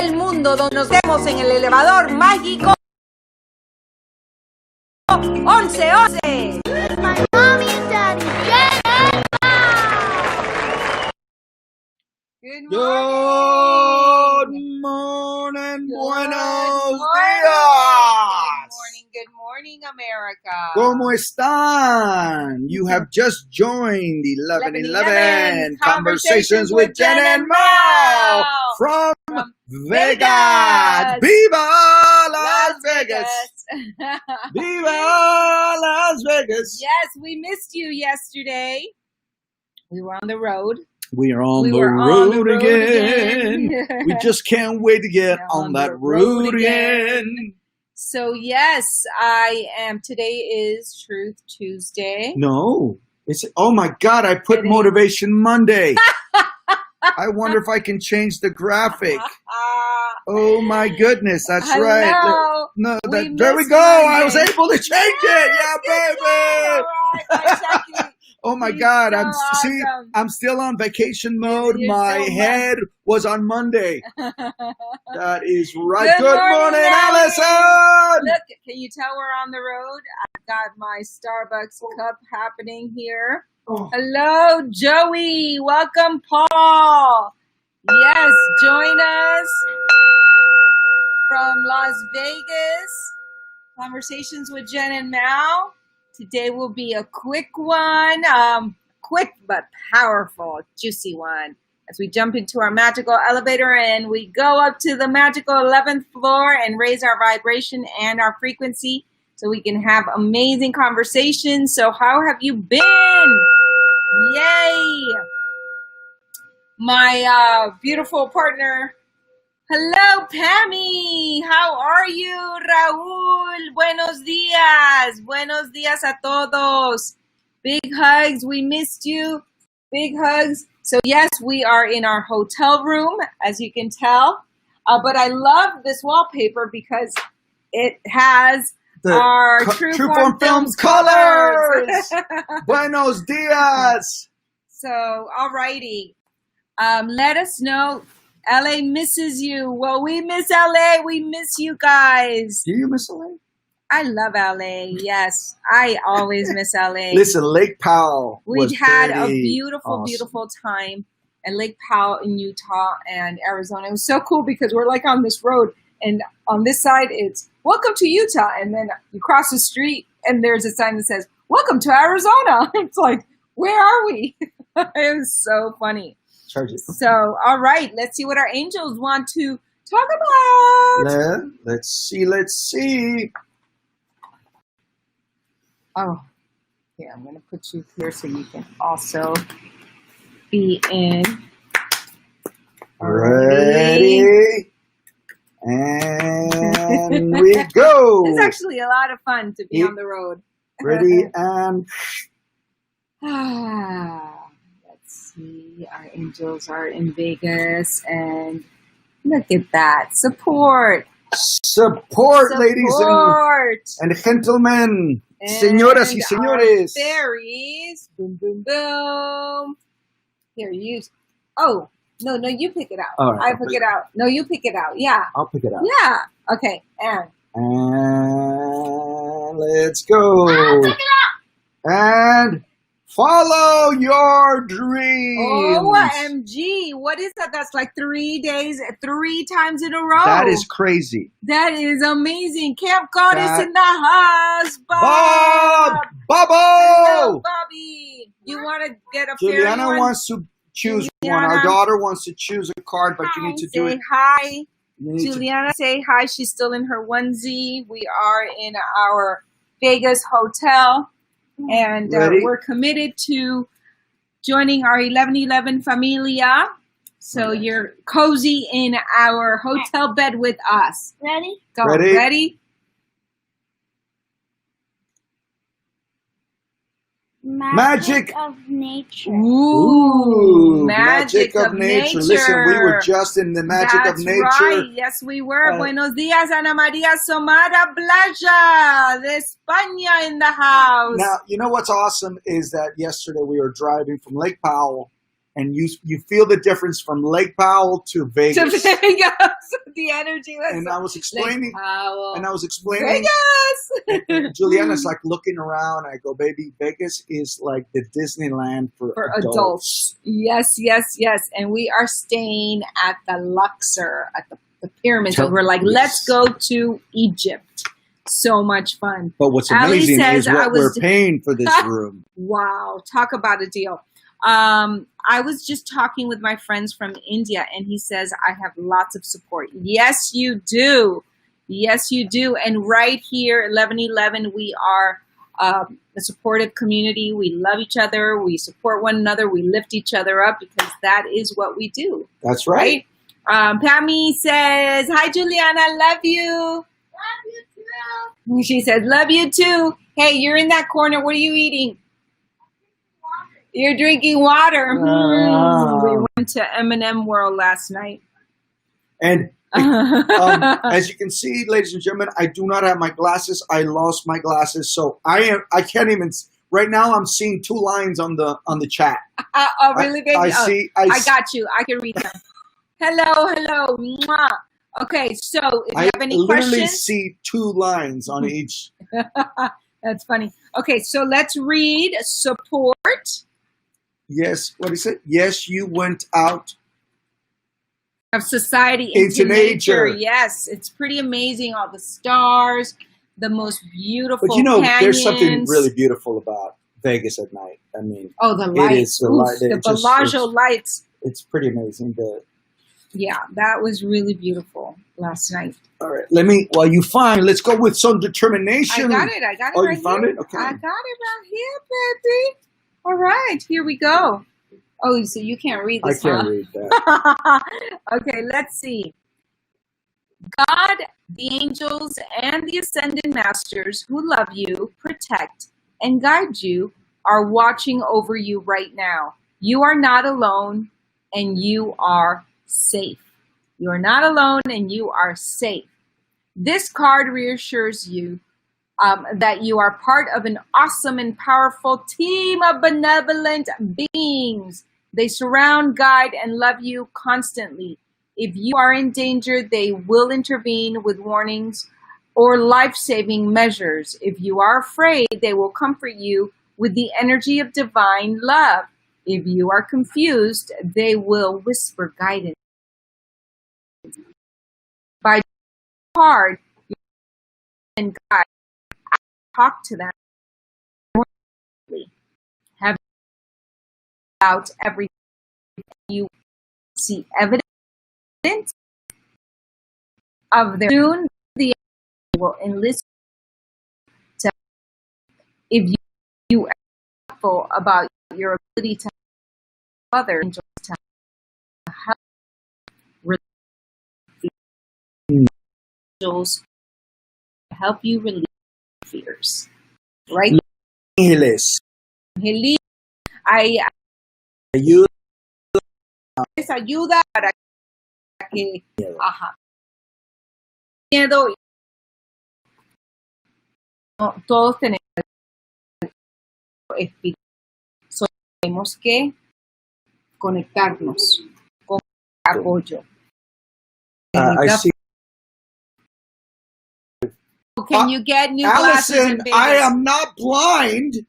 del mundo, donde nos vemos en el elevador mágico 1111. My mommy and daddy, Jen and Good morning. Good Buenos morning. días. Good morning, America. ¿Cómo están? You have just joined 1111 Conversations with Jen and Mao from Vegas. Viva Las Vegas. Viva Las Vegas. Yes, we missed you yesterday. We were on the road. We are on the were road, on the road again. again. We just can't wait to get on that road again. So yes, I am. Today is Truth Tuesday. No. Oh my God, I put Motivation Monday. I wonder if I can change the graphic. Oh my goodness, that's right. No, there we go. Monday. I was able to change it. Yeah, baby. All right, Oh my God, so awesome. I'm still on vacation mode. My head was on Monday. That is right. Good morning, Allison. Look, can you tell we're on the road? I've got my Starbucks cup happening here. Oh. Hello, Joey. Welcome, Paul. Yes, join us from Las Vegas. Conversations with Jen and Mao. Today will be a quick one, quick but powerful, juicy one. As we jump into our magical elevator and we go up to the magical 11th floor and raise our vibration and our frequency so we can have amazing conversations. So how have you been? Yay! My beautiful partner. Hello, Pammy. How are you, Raúl? Buenos días. Buenos días a todos. Big hugs. We missed you. Big hugs. So, yes, we are in our hotel room, as you can tell. But I love this wallpaper because it has our True Form Films colors. Buenos dias. So, all righty. Let us know. LA misses you. Well, we miss LA. We miss you guys. Do you miss LA? I love LA. Yes. I always miss LA. Listen, Lake Powell. We've had a awesome. beautiful time at Lake Powell in Utah and Arizona. It was so cool because we're like on this road and on this side it's welcome to Utah. And then you cross the street and there's a sign that says, welcome to Arizona. It's like, where are we? It was so funny. So, all right, let's see what our angels want to talk about. Let's see. Oh, yeah, I'm going to put you here so you can also be in. Ready. And we go. It's actually a lot of fun to be on the road. Ready and... Let's see, our angels are in Vegas, and look at that. Support, ladies and gentlemen, señoras y señores. Fairies, boom, boom, boom. Here, oh, no, you pick it out. Right, I pick it out. No, you pick it out. Yeah. I'll pick it out. Yeah. Okay, and let's go. I'll pick it out. And follow your dreams. OMG. What is that? That's like 3 days, 3 times in a row. That is crazy. That is amazing. Camp Goddess in the house. Bobbo! Hello, Bobby. You want to get a fairy Juliana one? wants to choose one. Our daughter wants to choose a card, but you need to do it. Say hi. Juliana, say hi. She's still in her onesie. We are in our Vegas hotel. And we're committed to joining our 1111 familia. So you're cozy in our hotel bed with us. Ready? Go. Ready? Magic of nature. Ooh, magic of nature. Listen, we were just in the magic of nature. That's right. Yes, we were. Buenos días, Ana María Somara Playa de España in the house. Now, you know what's awesome is that yesterday we were driving from Lake Powell and you feel the difference from Lake Powell to Vegas. To Vegas, the energy was. And I was explaining, Vegas. and Juliana's like looking around. I go, baby, Vegas is like the Disneyland for adults. Yes. And we are staying at the Luxor, at the pyramids. And we're like, let's go to Egypt. So much fun. But what's amazing is what we're paying for this room. Wow. Talk about a deal. I was just talking with my friends from India, and he says, I have lots of support. Yes, you do. Yes, you do. And right here, 1111, we are a supportive community. We love each other. We support one another. We lift each other up because that is what we do. That's right. Pammy says, hi, Juliana. Love you. Love you too. She says, love you too. Hey, you're in that corner. What are you eating? You're drinking water. We went to M&M World last night. And as you can see, ladies and gentlemen, I do not have my glasses. I lost my glasses, so I can't even. Right now, I'm seeing 2 lines on the chat. Oh, really, baby? I got you. I can read them. Hello. Mwah. Okay, so if you have any questions, I literally see 2 lines on each. That's funny. Okay, so let's read support. Yes, what is it? Yes, you went out of society into nature. Yes, it's pretty amazing. All the stars, the most beautiful canyons. There's something really beautiful about Vegas at night. I mean, the lights. The Bellagio lights. It's pretty amazing. Yeah, that was really beautiful last night. All right, let's go with some determination. I got it Oh, right you found here. it? Okay. I got it right here, baby. All right, here we go. Oh, so you can't read this, I can't read that. Okay, let's see. God, the angels, and the ascended masters who love you, protect, and guide you are watching over you right now. You are not alone, and you are safe. You are not alone, and you are safe. This card reassures you that you are part of an awesome and powerful team of benevolent beings. They surround, guide, and love you constantly. If you are in danger, they will intervene with warnings or life-saving measures. If you are afraid, they will comfort you with the energy of divine love. If you are confused, they will whisper guidance. By hard and guide, talk to them. Have out everything you see evidence of their soon the will enlist to if you are thoughtful about your ability to help others to help angels help you relieve fears. Right? Ángeles. Les ayuda para que miedo. No, todos tenemos espíritu. Solo tenemos que conectarnos con apoyo. I see. Can you get new glasses in Allison, Vegas? I am not blind.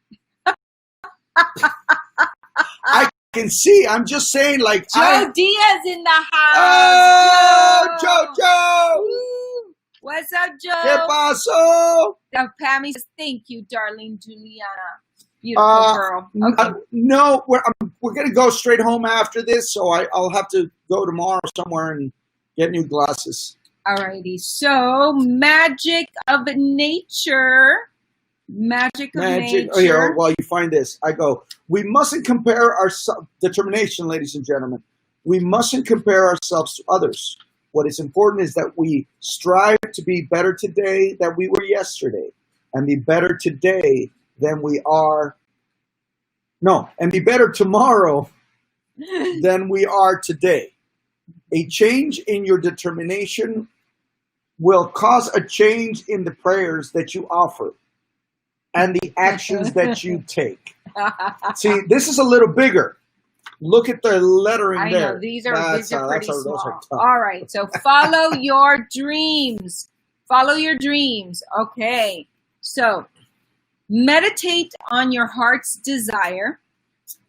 I can see. I'm just saying, like, Joe Diaz in the house. Oh, Joe. Woo. What's up, Joe? ¿Qué pasó? Pammy says, thank you, darling Juliana. Beautiful girl. Okay. No, we're going to go straight home after this, so I'll have to go tomorrow somewhere and get new glasses. Alrighty. So, magic of nature. Magic of nature. Oh, yeah, while you find this, I go, we mustn't compare our determination, ladies and gentlemen. We mustn't compare ourselves to others. What is important is that we strive to be better today than we were yesterday, and be better today than we are. No, and be better tomorrow than we are today. A change in your determination will cause a change in the prayers that you offer and the actions that you take. See, this is a little bigger. Look at the lettering I there. know these are pretty those small. are tough. All right, so follow your dreams. Follow your dreams. Okay, so meditate on your heart's desire.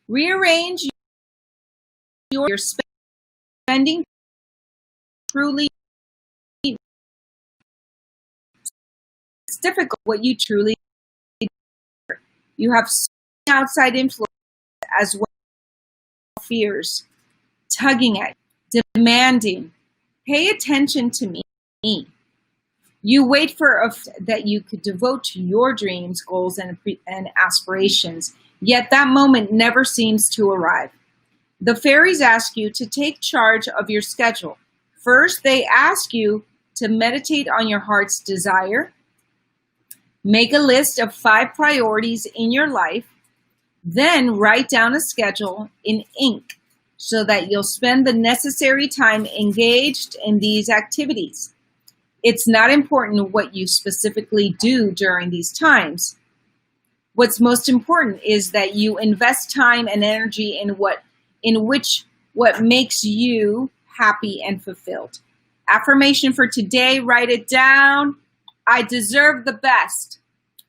Rearrange your spending truly. It's difficult what you truly. You have outside influence as well as fears, tugging at you, demanding. Pay attention to me. You wait for that you could devote to your dreams, goals, and aspirations, yet that moment never seems to arrive. The fairies ask you to take charge of your schedule. First, they ask you to meditate on your heart's desire. Make a list of 5 priorities in your life. Then write down a schedule in ink so that you'll spend the necessary time engaged in these activities. It's not important what you specifically do during these times. What's most important is that you invest time and energy in what makes you happy and fulfilled. Affirmation for today, write it down. I deserve the best.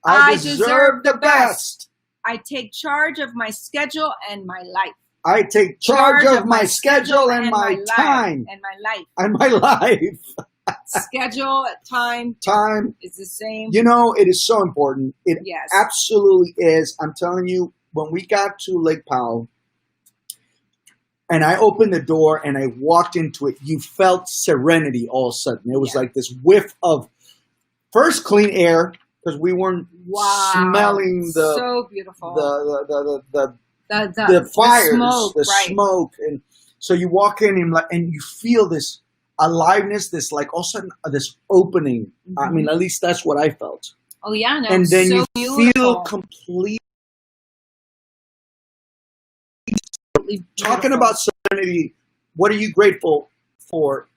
I deserve the best. I take charge of my schedule and my life. I take charge of my schedule and my time. And my life. And my life. Schedule, time is the same. You know, it is so important. It yes. absolutely is. I'm telling you, when we got to Lake Powell, and I opened the door and I walked into it, you felt serenity all of a sudden. It was like this whiff of first clean air, because we weren't smelling the so beautiful the fires, the smoke, and so you walk in and you feel this aliveness, this like all of a sudden this opening. Mm-hmm. I mean, at least that's what I felt. Oh yeah, no, and then so you beautiful. Feel complete. Talking about serenity, what are you grateful for?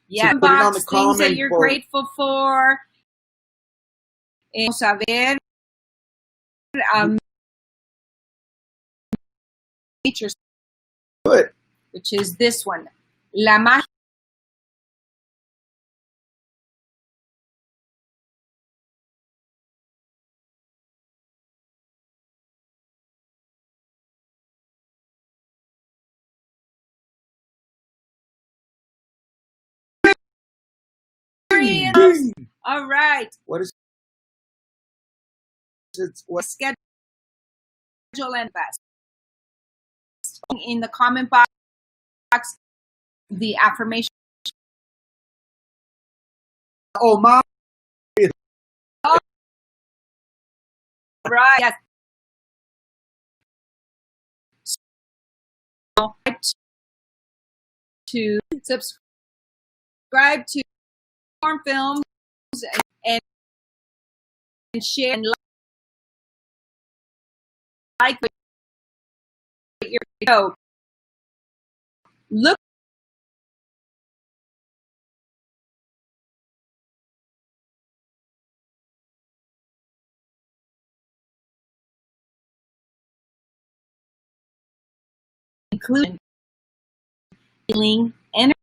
Yeah, so put it on the things that you're grateful for. Saber, nature, good. Which is this one, la magia. All right. What is it? What schedule and best? In the comment box, the affirmation. Oh my! Oh, right. Yes. To subscribe to Form Films and share and like your video. Look including healing energy.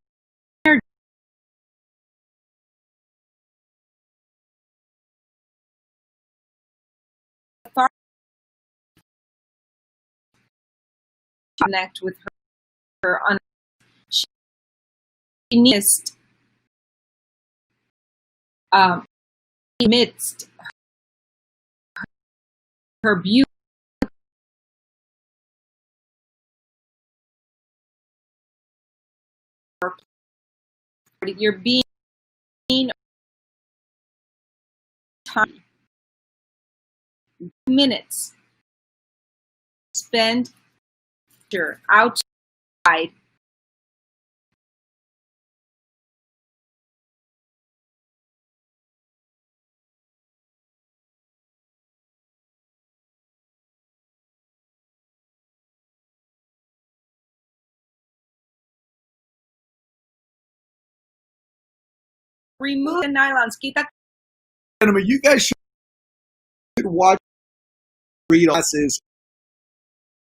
Connect with her on she missed amidst her beauty. You're being time minutes spend outside. Remove the nylons. Quita. You guys should watch read glasses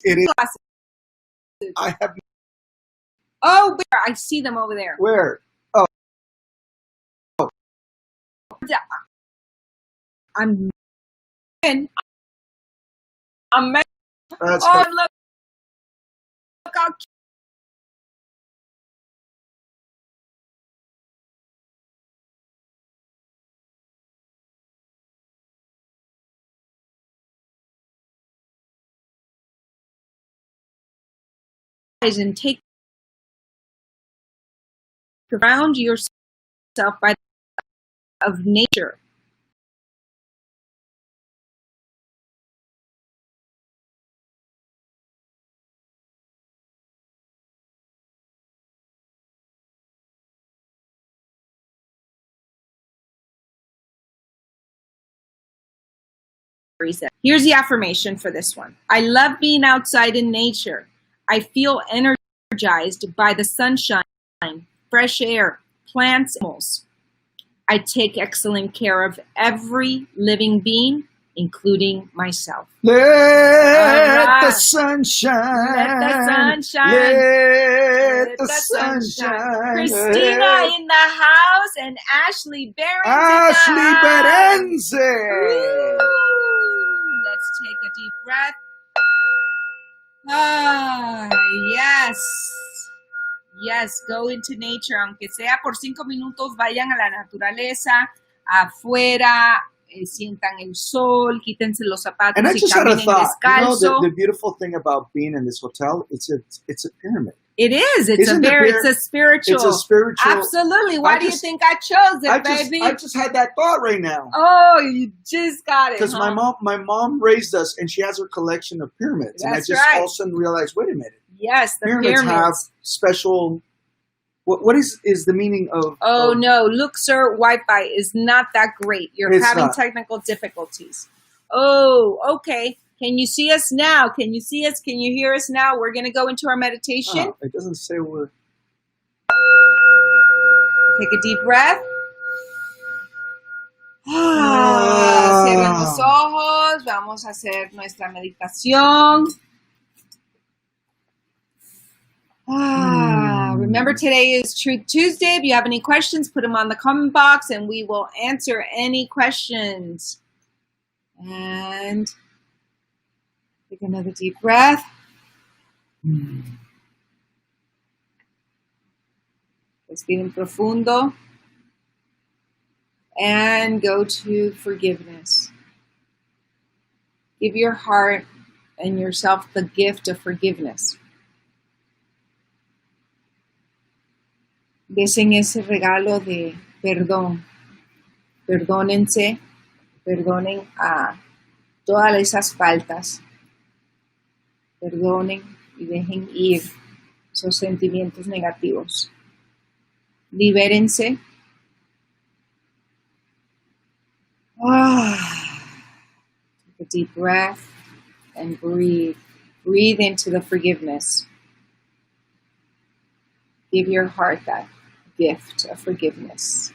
It is. Glasses. I have. Oh, where? I see them over there. Where? I'm in. I'm That's oh, look how cute. And take around yourself by of nature. Here's the affirmation for this one. I love being outside in nature. I feel energized by the sunshine, fresh air, plants, animals. I take excellent care of every living being, including myself. Let right. the sun shine. Let the sun shine. Let the sun shine. Christina in the house and Ashley Behrens Ashley in the house. Berenze. Let's take a deep breath. Ah, yes. Yes, go into nature, aunque sea por 5 minutos, vayan a la naturaleza, afuera, sientan el sol, quítense los zapatos And I y just had a caminen thought. You know, descalzo. the beautiful thing about being in this hotel, it's a pyramid. It is. It's Isn't it's a spiritual. It's a spiritual. Absolutely. Why do you think I chose it, baby? I just had that thought right now. Oh, you just got it. Because huh? my mom raised us, and she has her collection of pyramids, That's and I just right. all of a sudden realized, wait a minute. Yes, the Pyramids pyramids. have special. What is the meaning of? Oh no, look, sir, Wi-Fi is not that great. You're having technical difficulties. Oh, okay. Can you see us now? Can you see us? Can you hear us now? We're going to go into our meditation. It doesn't say we're. Take a deep breath. Cierren los ojos. Vamos a hacer nuestra meditación. Remember, today is Truth Tuesday. If you have any questions, put them on the comment box and we will answer any questions. And take another deep breath. Respiren profundo. And go to forgiveness. Give your heart and yourself the gift of forgiveness. Desen ese regalo de perdón. Perdónense, perdonen a todas esas faltas. Perdonen y dejen ir esos sentimientos negativos. Libérense. Take a deep breath and breathe. Breathe into the forgiveness. Give your heart that gift of forgiveness.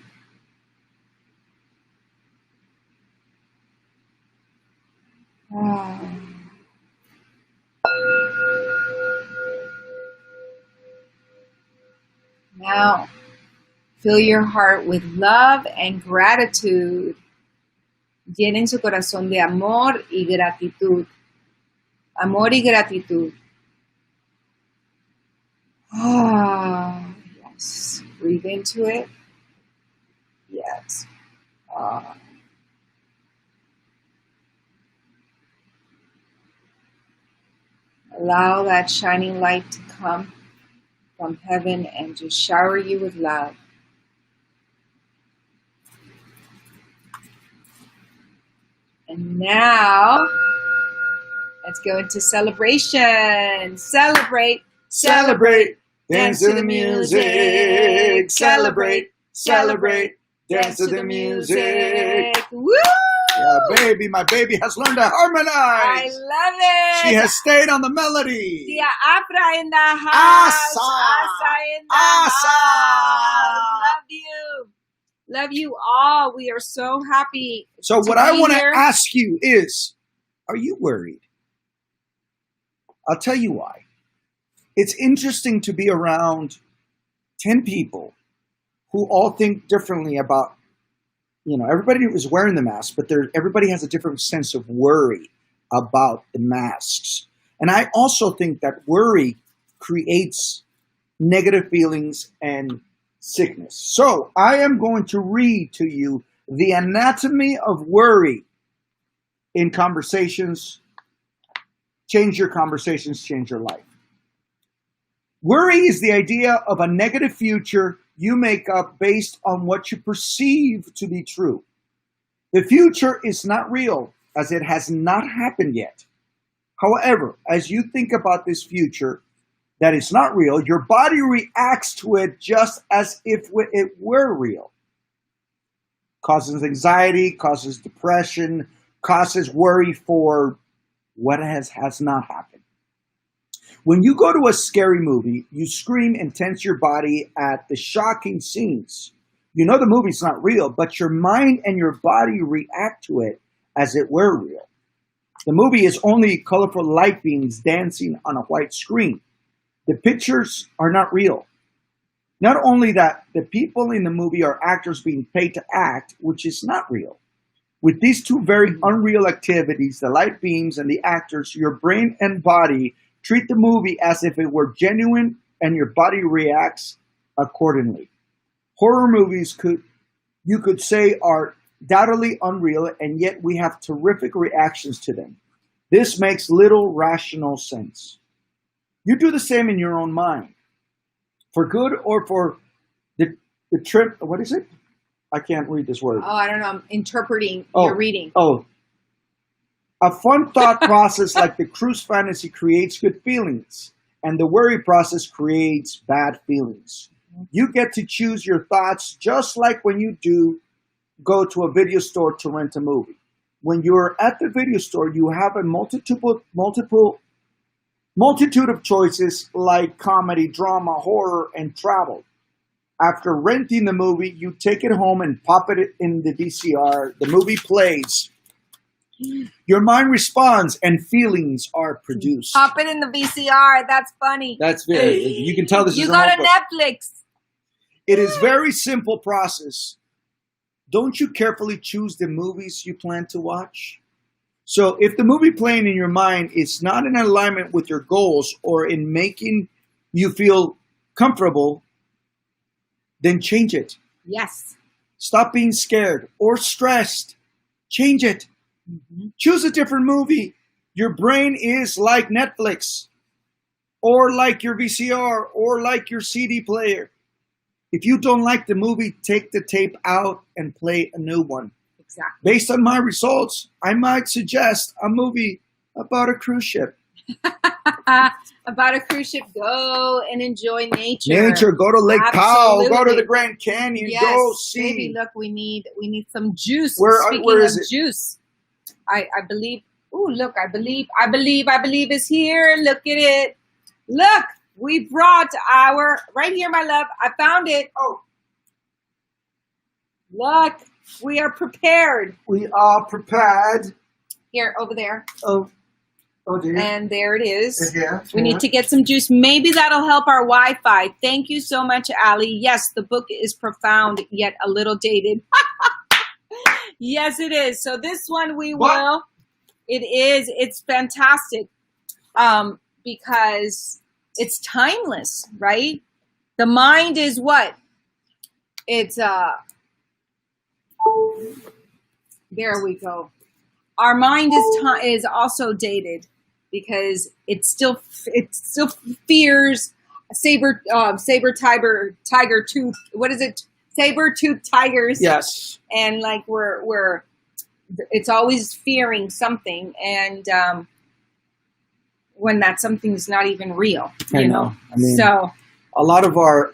Now, fill your heart with love and gratitude. Llenen su corazón de amor y gratitud. Amor y gratitud. Yes. Breathe into it. Yes. Allow that shining light to come from heaven and just shower you with love. And now, let's go into celebration. Celebrate. Celebrate. Dance to the music. Celebrate. Celebrate. Dance to the music. Woo! Yeah, baby, my baby has learned to harmonize. I love it. She has stayed on the melody. Tia Afra in the house. Asa in the house. Love you. Love you all. We are so happy. So what I want to ask you is, are you worried? I'll tell you why. It's interesting to be around 10 people who all think differently about, everybody was wearing the mask, but everybody has a different sense of worry about the masks. And I also think that worry creates negative feelings and sickness. So I am going to read to you the anatomy of worry in conversations. Change your conversations, change your life. Worry is the idea of a negative future you make up based on what you perceive to be true. The future is not real, as it has not happened yet. However, as you think about this future that is not real, your body reacts to it just as if it were real. Causes anxiety, causes depression, causes worry for what has not happened. When you go to a scary movie, you scream and tense your body at the shocking scenes. You know the movie's not real, but your mind and your body react to it as it were real. The movie is only colorful light beams dancing on a white screen. The pictures are not real. Not only that, the people in the movie are actors being paid to act, which is not real. With these two very unreal activities, the light beams and the actors, your brain and body treat the movie as if it were genuine and your body reacts accordingly. Horror movies you could say are doubtedly unreal, and yet we have terrific reactions to them. This makes little rational sense. You do the same in your own mind. For good or for the trip, what is it? I can't read this word. Oh, I don't know. I'm interpreting your reading. A fun thought process like the cruise fantasy creates good feelings, and the worry process creates bad feelings. You get to choose your thoughts just like when you do go to a video store to rent a movie. When you're at the video store, you have a multitude of choices like comedy, drama, horror, and travel. After renting the movie, you take it home and pop it in the VCR. The movie plays. Your mind responds and feelings are produced. Pop it in the VCR. That's funny. That's very, you can tell this you is go to Netflix. It is very simple process. Don't you carefully choose the movies you plan to watch? So if the movie playing in your mind is not in alignment with your goals or in making you feel comfortable, then change it. Yes. Stop being scared or stressed. Change it. Mm-hmm. Choose a different movie. Your brain is like Netflix or like your VCR or like your CD player. If you don't like the movie, take the tape out and play a new one. Exactly. Based on my results, I might suggest a movie about a cruise ship. About a cruise ship, go and enjoy nature. Go to Lake Powell, go to the Grand Canyon, yes, go see. Baby, look, we need some juice. Where is it? Juice, I believe. Oh, look, I believe is here. Look at it. Look, we brought right here, my love. I found it. Oh, look, we are prepared. We are prepared. Here, over there. Oh dear. And there it is. Yeah, we need to get some juice. Maybe that'll help our Wi-Fi. Thank you so much, Allie. Yes, the book is profound, yet a little dated. Yes, it is. So this one will. It is. It's fantastic because it's timeless, right? The mind is what? It's there we go. Our mind is also dated because it still fears saber tooth. What is it? Saber-toothed tigers. Yes. And like it's always fearing something, and when that something's not even real, you know. I mean, so a lot of our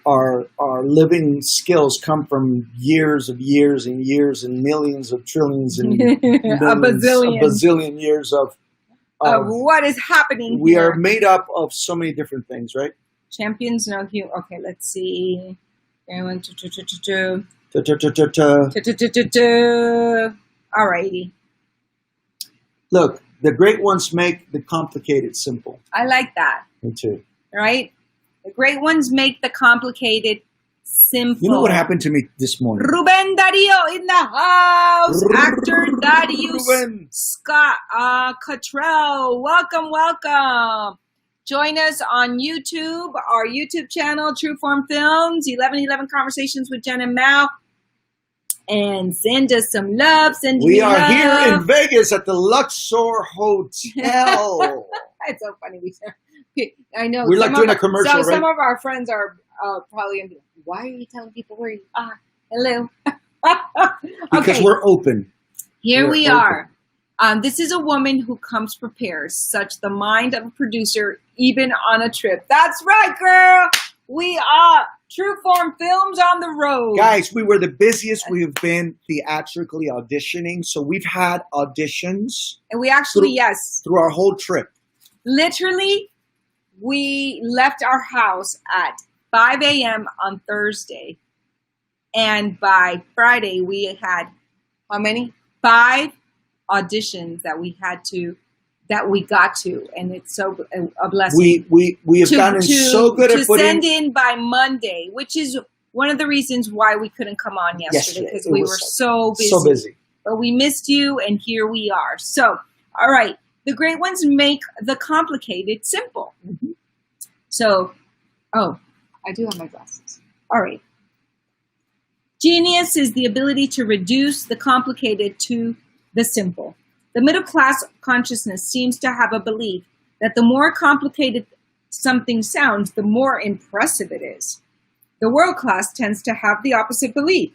living skills come from years and years and millions of trillions and a bazillion years of what is happening. We here. are made up of so many different things, right? Champions know you. Okay, let's see. Alrighty. Look, The great ones make the complicated simple. I like that. Me too. Right? The great ones make the complicated simple. You know what happened to me this morning? Ruben Dario in the house. Actor Darius Ruben. Scott Cottrell. Welcome, welcome. Join us on YouTube, our YouTube channel, True Form Films, 1111 Conversations with Jen and Mal. And send us some love. We are here in Vegas at the Luxor Hotel. It's so funny. I know. We're like doing a commercial, right? Some of our friends are probably going to be like, why are you telling people where you are? Hello. Because we're open. Here we are. This is a woman who comes prepared, such the mind of a producer, even on a trip. That's right, girl. We are True Form Films on the road. Guys, we were the busiest we have been theatrically auditioning. So we've had auditions. And we actually, through our whole trip. Literally, we left our house at 5 a.m. on Thursday. And by Friday, we had, how many? 5 auditions that we got to, and it's so a blessing. We have gotten so good at putting, to send in by Monday, which is one of the reasons why we couldn't come on yesterday, because we were so busy. So busy. But we missed you, and here we are. So, all right, the great ones make the complicated simple. Mm-hmm. So, I do have my glasses. All right. Genius is the ability to reduce the complicated to the simple. The middle class consciousness seems to have a belief that the more complicated something sounds, the more impressive it is. The world class tends to have the opposite belief.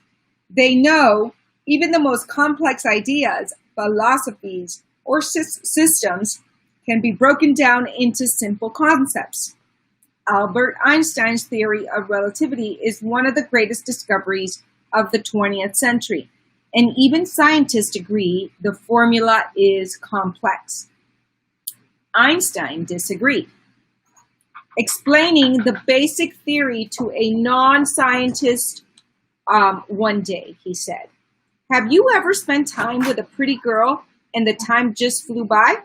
They know even the most complex ideas, philosophies, or systems can be broken down into simple concepts. Albert Einstein's theory of relativity is one of the greatest discoveries of the 20th century. And even scientists agree the formula is complex. Einstein disagreed. Explaining the basic theory to a non-scientist one day, he said, "Have you ever spent time with a pretty girl and the time just flew by?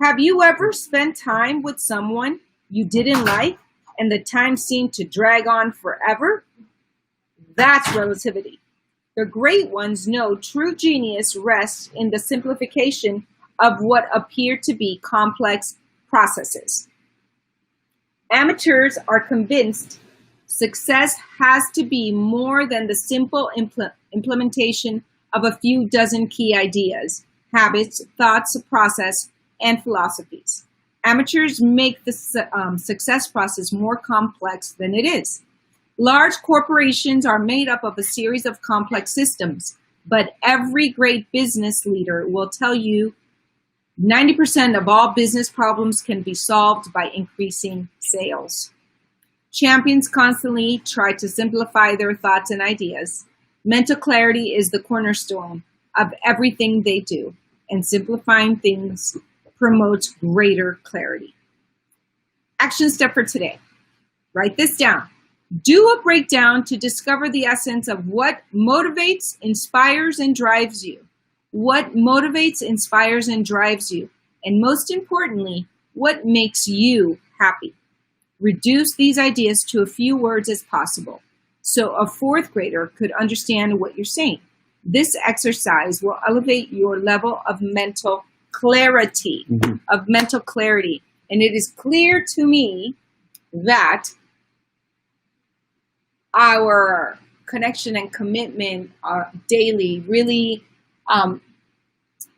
Have you ever spent time with someone you didn't like and the time seemed to drag on forever? That's relativity. The great ones know true genius rests in the simplification of what appear to be complex processes. Amateurs are convinced success has to be more than the simple implementation of a few dozen key ideas, habits, thoughts, process, and philosophies. Amateurs make the success process more complex than it is. Large corporations are made up of a series of complex systems, but every great business leader will tell you 90% of all business problems can be solved by increasing sales. Champions constantly try to simplify their thoughts and ideas. Mental clarity is the cornerstone of everything they do, and simplifying things promotes greater clarity. Action step for today. Write this down. Do a breakdown to discover the essence of what motivates, inspires, and drives you. What motivates, inspires, and drives you. And most importantly, what makes you happy. Reduce these ideas to a few words as possible, so a 4th grader could understand what you're saying. This exercise will elevate your level of mental clarity, And it is clear to me that our connection and commitment daily really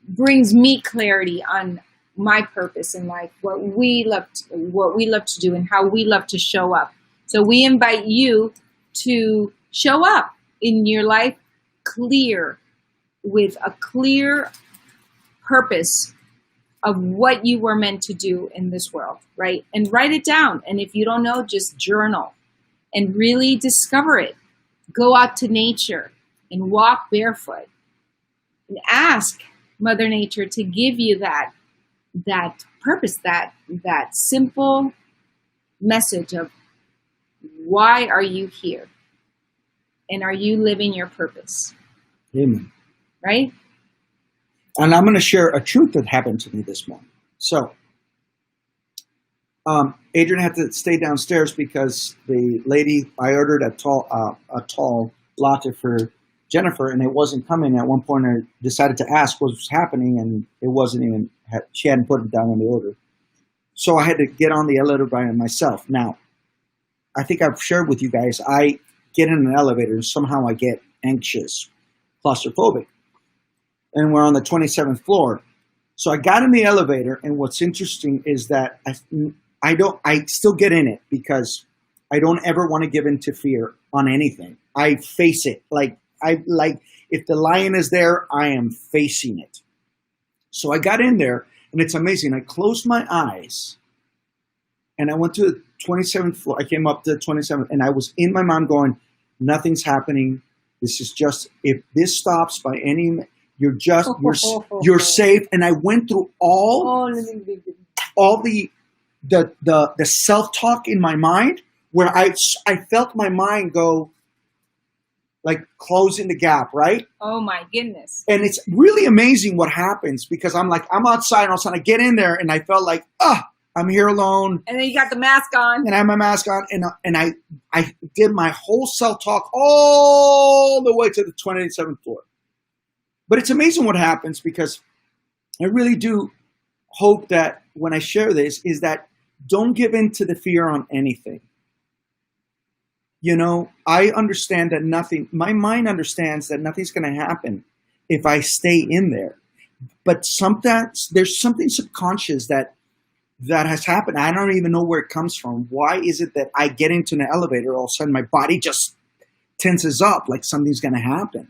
brings me clarity on my purpose in life, what we love to do, and how we love to show up. So we invite you to show up in your life clear, with a clear purpose of what you were meant to do in this world, right? And write it down. And if you don't know, just journal and really discover it. Go out to nature and walk barefoot and ask Mother Nature to give you that purpose, that simple message of why are you here? And are you living your purpose? Amen. Right? And I'm going to share a truth that happened to me this morning. So, Adrian had to stay downstairs because the lady, I ordered a tall latte for Jennifer, and it wasn't coming. At one point, I decided to ask what was happening, and it wasn't even, she hadn't put it down on the order. So I had to get on the elevator by myself. Now, I think I've shared with you guys, I get in an elevator, and somehow I get anxious, claustrophobic. And we're on the 27th floor. So I got in the elevator, and what's interesting is that I still get in it because I don't ever want to give in to fear on anything. I face it. Like if the lion is there, I am facing it. So I got in there, and it's amazing. I closed my eyes, and I went to the 27th floor. I came up to the 27th, and I was in my mind going, nothing's happening. This is just, if this stops by any, you're safe. And I went through all the self-talk in my mind, where I felt my mind go like closing the gap, right? Oh my goodness. And it's really amazing what happens, because I'm outside, and all of a sudden I get in there, and I felt like, I'm here alone. And then you got the mask on. And I have my mask on, and I did my whole self-talk all the way to the 27th floor. But it's amazing what happens, because I really do hope that when I share this is that don't give in to the fear on anything. You know, I understand that my mind understands that nothing's going to happen if I stay in there. But sometimes there's something subconscious that has happened. I don't even know where it comes from. Why is it that I get into an elevator, all of a sudden my body just tenses up like something's going to happen?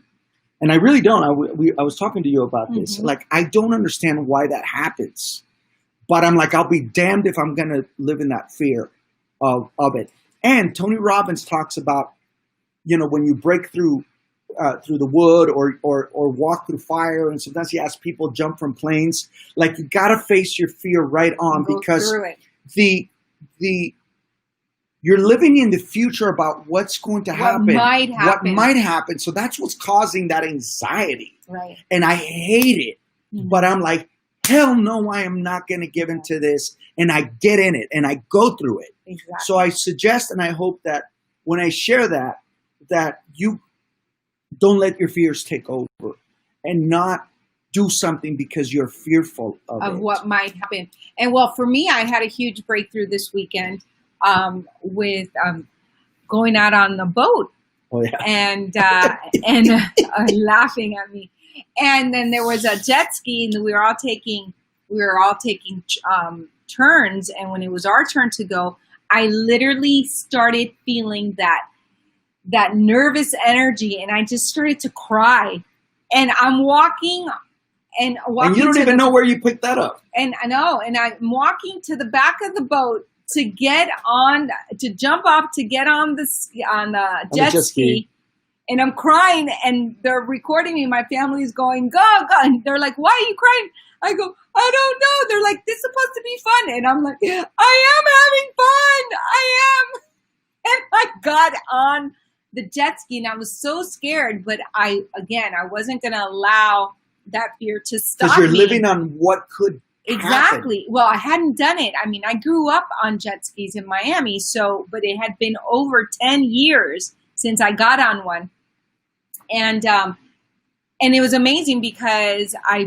And I really don't. I was talking to you about this. Mm-hmm. Like, I don't understand why that happens. But I'm like, I'll be damned if I'm going to live in that fear of it. And Tony Robbins talks about, you know, when you break through the wood or walk through fire, and sometimes he has people jump from planes. Like, you got to face your fear right on, because you're living in the future about what's going to happen. What might happen. So that's what's causing that anxiety. Right. And I hate it. Mm-hmm. But I'm like, hell no, I am not going to give into this. And I get in it and I go through it. Exactly. So I suggest, and I hope that when I share that you don't let your fears take over, and not do something because you're fearful of it. What might happen. And well, for me, I had a huge breakthrough this weekend with going out on the boat. Oh, yeah. And laughing at me. And then there was a jet ski, and we were all taking turns. And when it was our turn to go, I literally started feeling that nervous energy, and I just started to cry. And I'm walking. And you don't even know where you picked that up. And I know. And I'm walking to the back of the boat to jump off to get on the jet ski. And I'm crying, and they're recording me. My family's going, go, go. And they're like, why are you crying? I go, I don't know. They're like, this is supposed to be fun. And I'm like, I am having fun. I am. And I got on the jet ski, and I was so scared. But I wasn't going to allow that fear to stop me. Because you're living on what could Exactly. happen. Well, I hadn't done it. I mean, I grew up on jet skis in Miami, but it had been over 10 years since I got on one. And it was amazing because I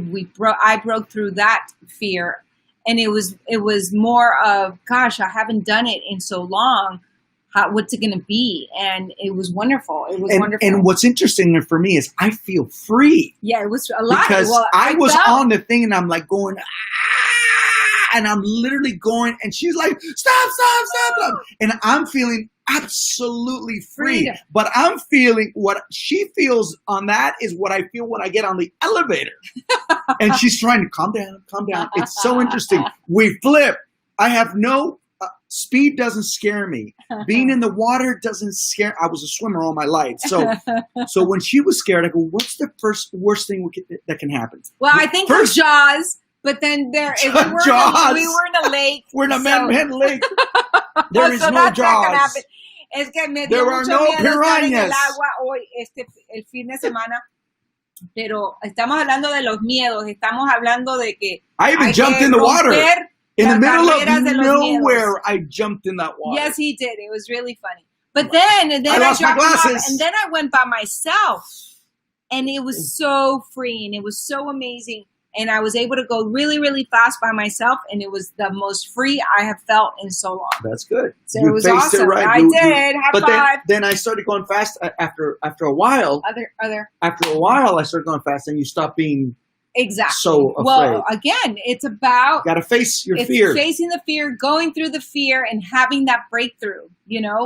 broke through that fear, and it was more of, gosh, I haven't done it in so long. What's it going to be? And it was wonderful. It was wonderful. And what's interesting for me is I feel free. Yeah, it was a lot. Because I was on the thing, and I'm like going, and I'm literally going, and she's like, stop. And I'm feeling absolutely free. Freedom. But I'm feeling what she feels on that is what I feel when I get on the elevator. And she's trying to calm down. It's so interesting. We flip. I have no speed doesn't scare me. Being in the water doesn't scare. I was a swimmer all my life. So when she was scared, I go, what's the worst thing that can happen? Well, I think first, Jaws. But then we were in a lake. We're in a man-made lake. There is no Jaws. There are no piranhas. El fin de semana. Pero estamos hablando de los miedos, estamos hablando de que I even hay jumped que in the water. romper In the las middle barreras of de los nowhere, miedos. I jumped in that water. Yes, he did. It was really funny. But then I lost my dropped him off, glasses. and then I went by myself, and it was so freeing. It was so amazing, and I was able to go really, really fast by myself, and it was the most free I have felt in so long. That's good. So You it was faced awesome. it right. I did. High but five. then I started going fast after a while. After a while, I started going fast, and you stop being exactly so afraid. Well, again, it's about You got to face your it's fear. facing the fear, going through the fear, and having that breakthrough.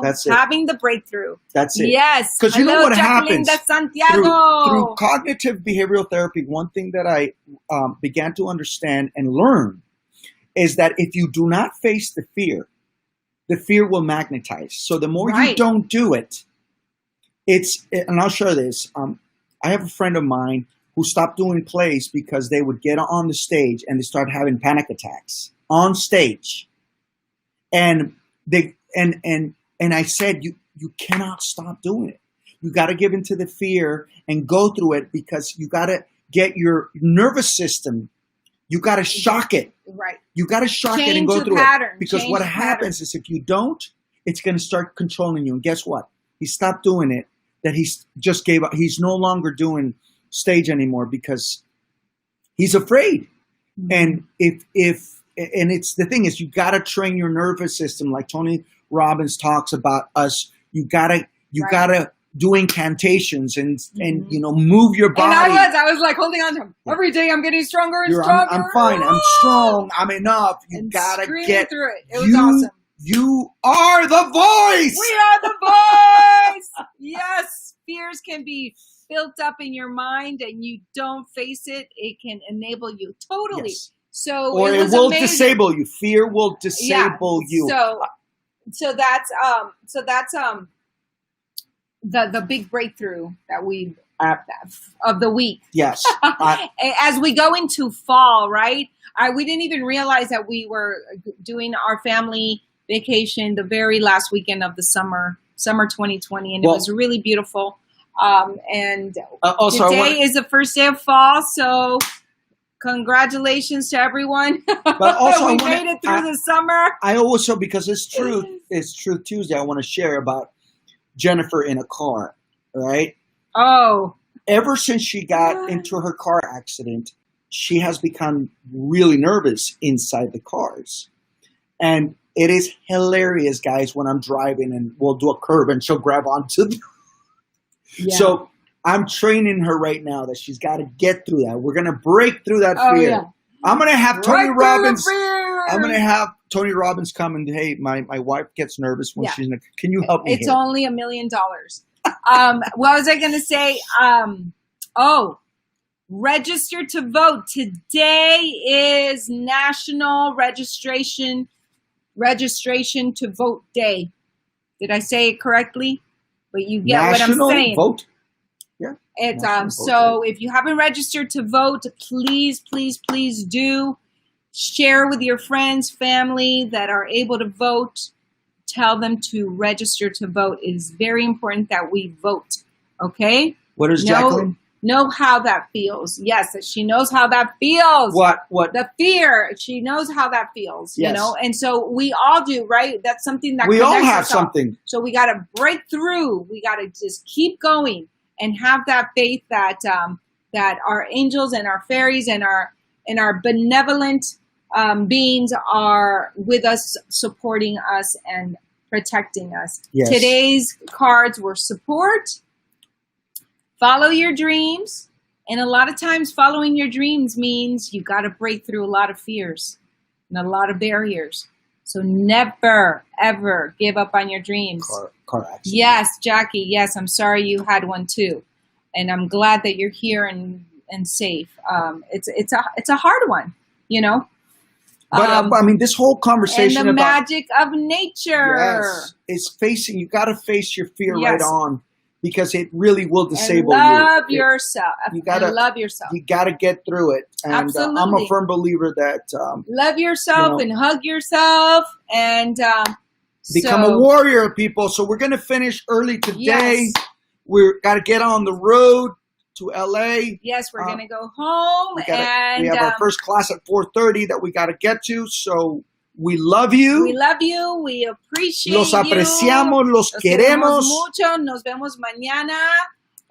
That's it. Having the breakthrough. That's it. Yes, because you know what Jacqueline happens de Santiago. through cognitive behavioral therapy. One thing that I began to understand and learn is that if you do not face the fear will magnetize. So the more you don't do it, and I'll share this. I have a friend of mine who stopped doing plays because they would get on the stage and they start having panic attacks on stage. And I said, you cannot stop doing it. You got to give into the fear and go through it, because you got to get your nervous system. You got to shock it. Right. You got to shock it and go through it. Because what happens is, if you don't, it's going to start controlling you. And guess what? He stopped doing it. That he's just gave up. He's no longer doing stage anymore because he's afraid. Mm-hmm. And and it's the thing is, you got to train your nervous system, like Tony Robbins talks about us. You gotta do incantations and move your body. And I was like holding on to him. Every day I'm getting stronger and stronger. I'm fine. I'm strong. I'm enough. You gotta get through it. It was awesome. You are the voice. We are the voice. Yes, fears can be built up in your mind, and you don't face it. It can enable you totally. Yes. So or it will disable you. Fear will disable you. So that's the big breakthrough that we of the week. Yes. As we go into fall, right? We didn't even realize that we were doing our family vacation the very last weekend of the summer 2020, and it was really beautiful. And today is the first day of fall, so congratulations to everyone. But also, we made it through the summer. I also, because it's Truth Tuesday, I want to share about Jennifer in a car, right? Oh. Ever since she got into her car accident, she has become really nervous inside the cars. And it is hilarious, guys, when I'm driving and we'll do a curve and she'll grab onto the... Yeah. So I'm training her right now that she's got to get through that. We're going to break through that fear. Yeah. I'm going to have Tony Robbins. I'm going to have Tony Robbins come and, hey, my wife gets nervous when she's in a... Can you help me It's only $1 million. What was I going to say? Register to vote. Today is National Registration to Vote Day. Did I say it correctly? But you get National what I'm saying. Vote. Yeah. It's so if you haven't registered to vote, please do. Share with your friends, family that are able to vote. Tell them to register to vote. It is very important that we vote. Okay? What is Jacqueline? Know how that feels. Yes, she knows how that feels. What? The fear. She knows how that feels. Yes. You know, and so we all do, right? That's something that we all have something. So we got to break through. We got to just keep going and have that faith that that our angels and our fairies and our benevolent beings are with us, supporting us and protecting us. Yes. Today's cards were support. Follow your dreams. And a lot of times following your dreams means you got to break through a lot of fears and a lot of barriers. So never, ever give up on your dreams. Car accident. Yes, Jackie. Yes, I'm sorry you had one too. And I'm glad that you're here and safe. It's a hard one, you know. But I mean, this whole conversation and the about magic of nature. Yes, it's facing. You got to face your fear right on. Because it really will disable you. Love yourself. You gotta love yourself. You got to get through it. And Absolutely. I'm a firm believer that love yourself and hug yourself and become a warrior, people. So we're going to finish early today. Yes. We're got to get on the road to LA. Yes, we're going to go home. We have our first class at 4:30 that we got to get to. So we love you. We love you. We appreciate Los apreciamos, los queremos. Mucho. Nos vemos mañana,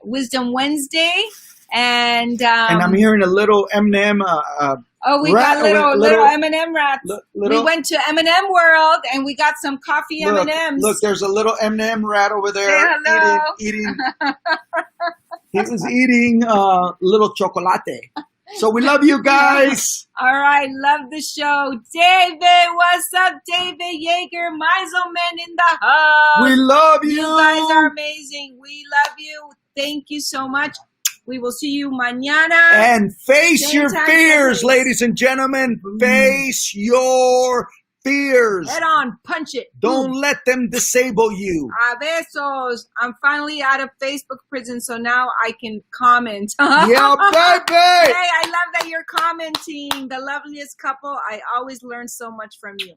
Wisdom Wednesday. And I'm hearing a little M&M. We got little M&M rats. We went to M&M World and we got some coffee M&Ms. Look, there's a little M&M rat over there. Say hello. Eating. He was eating little chocolate. So we love you guys. All right, love the show. David, what's up? David Yeager, Meiselman in the house. We love you. You guys are amazing. We love you. Thank you so much. We will see you mañana. And face your fears, ladies and gentlemen. Face your fears. Head on, punch it. Don't let them disable you. A besos. I'm finally out of Facebook prison, so now I can comment. Yeah, baby. Hey, I love that you're commenting. The loveliest couple. I always learn so much from you.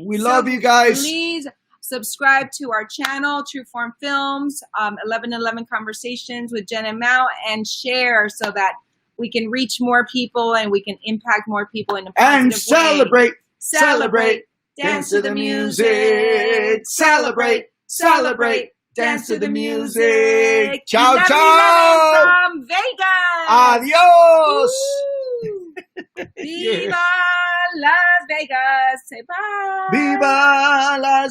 We love you guys. Please subscribe to our channel, True Form Films, 1111 Conversations with Jen and Mao, and share so that we can reach more people and we can impact more people in a positive way. Celebrate. Dance to the music. Celebrate. Dance to the music. Ciao, ciao. From Vegas. Adios. Viva Las Vegas. Say bye. Viva Las